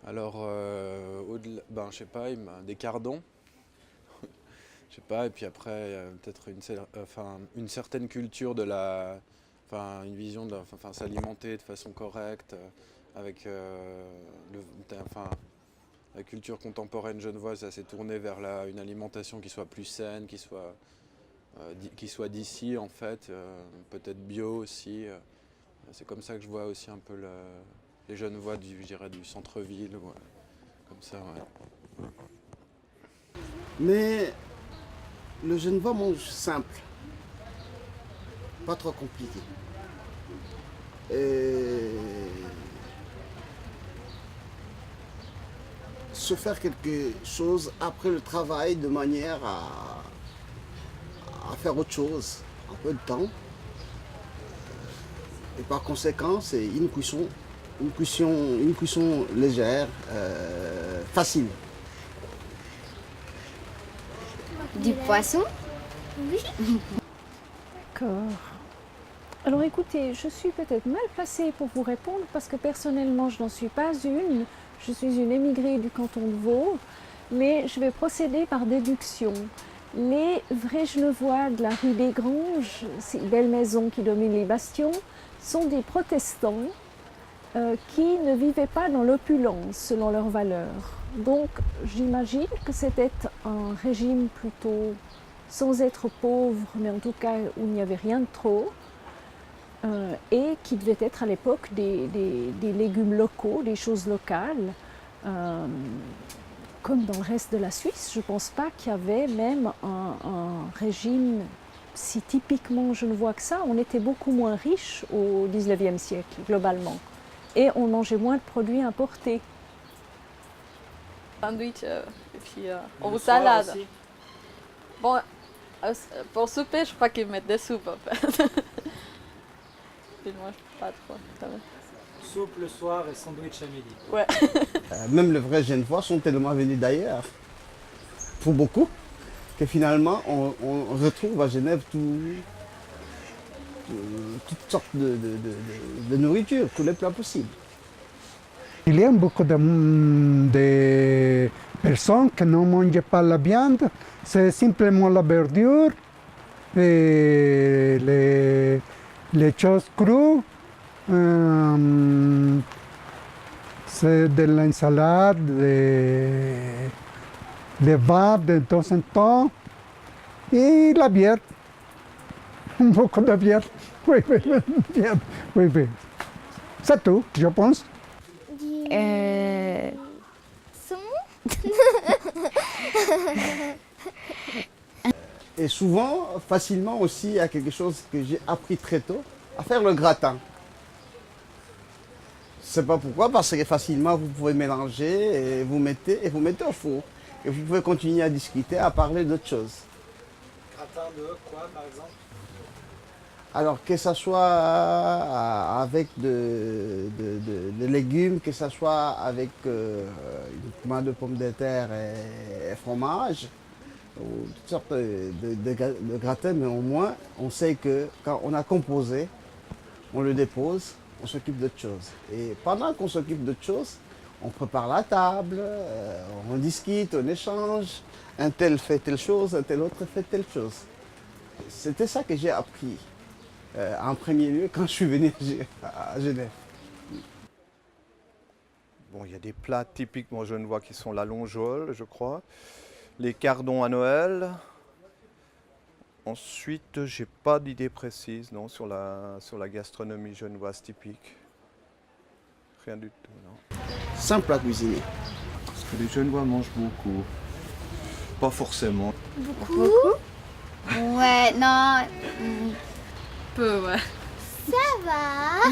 Alors, au-delà, ben, je sais pas, des cardons, je sais pas, et puis après, il y a peut-être une certaine culture une vision de s'alimenter de façon correcte, avec enfin, la culture contemporaine genevoise, ça s'est tourné vers une alimentation qui soit plus saine, qui soit d'ici en fait, peut-être bio aussi. C'est comme ça que je vois aussi un peu les Genevois je dirais, du centre-ville, ouais, comme ça, ouais. Mais le Genevois mange simple, pas trop compliqué. Et se faire quelque chose après le travail de manière à faire autre chose, un peu de temps. Et par conséquent, c'est une cuisson légère, facile. Du poisson? Oui. D'accord. Alors écoutez, je suis peut-être mal placée pour vous répondre parce que personnellement je n'en suis pas une. Je suis une émigrée du canton de Vaud, mais je vais procéder par déduction. Les vrais Genevois de la rue des Granges, ces belles maisons qui dominent les bastions, sont des protestants qui ne vivaient pas dans l'opulence selon leurs valeurs. Donc j'imagine que c'était un régime plutôt sans être pauvre, mais en tout cas où il n'y avait rien de trop, et qui devait être à l'époque des légumes locaux, des choses locales, comme dans le reste de la Suisse. Je ne pense pas qu'il y avait même un régime si typiquement genevois que ça. On était beaucoup moins riches au XIXe siècle, globalement, et on mangeait moins de produits importés. Sandwich et puis aux salades. Aussi. Bon, pour souper, je crois qu'ils mettent des soupes en fait. Je ne mange pas trop. Soupe le soir et sandwich à midi. Ouais. Même les vrais Genevois sont tellement venus d'ailleurs, pour beaucoup, que finalement on retrouve à Genève toutes sortes de nourriture, tous les plats possibles. Il y a beaucoup de personnes qui ne mangent pas la viande, c'est simplement la verdure et les choses crues. C'est de l'ensalade, des vins de temps en temps et la bière. Beaucoup de bière. Oui, bière. Oui. C'est tout, je pense. Et souvent, facilement aussi, il y a quelque chose que j'ai appris très tôt, à faire le gratin. Je ne sais pas pourquoi, parce que facilement vous pouvez mélanger et vous mettez au four. Et vous pouvez continuer à discuter, à parler d'autres choses. Gratin de quoi par exemple? Alors que ce soit avec de légumes, que ce soit avec uniquement de pommes de terre et fromage, ou toutes sortes de gratins, mais au moins on sait que quand on a composé, on le dépose, on s'occupe d'autre chose. Et pendant qu'on s'occupe d'autre chose, on prépare la table, on discute, on échange, un tel fait telle chose, un tel autre fait telle chose. C'était ça que j'ai appris. En premier lieu quand je suis venu à Genève. Bon, il y a des plats typiquement genevois qui sont la longeole, je crois, les cardons à Noël. Ensuite, j'ai pas d'idée précise non, sur la gastronomie genevoise typique. Rien du tout, non. Simple à cuisiner. Parce que les Genevois mangent beaucoup. Pas forcément. Beaucoup? Ouais, non. Peu, ouais. Ça va.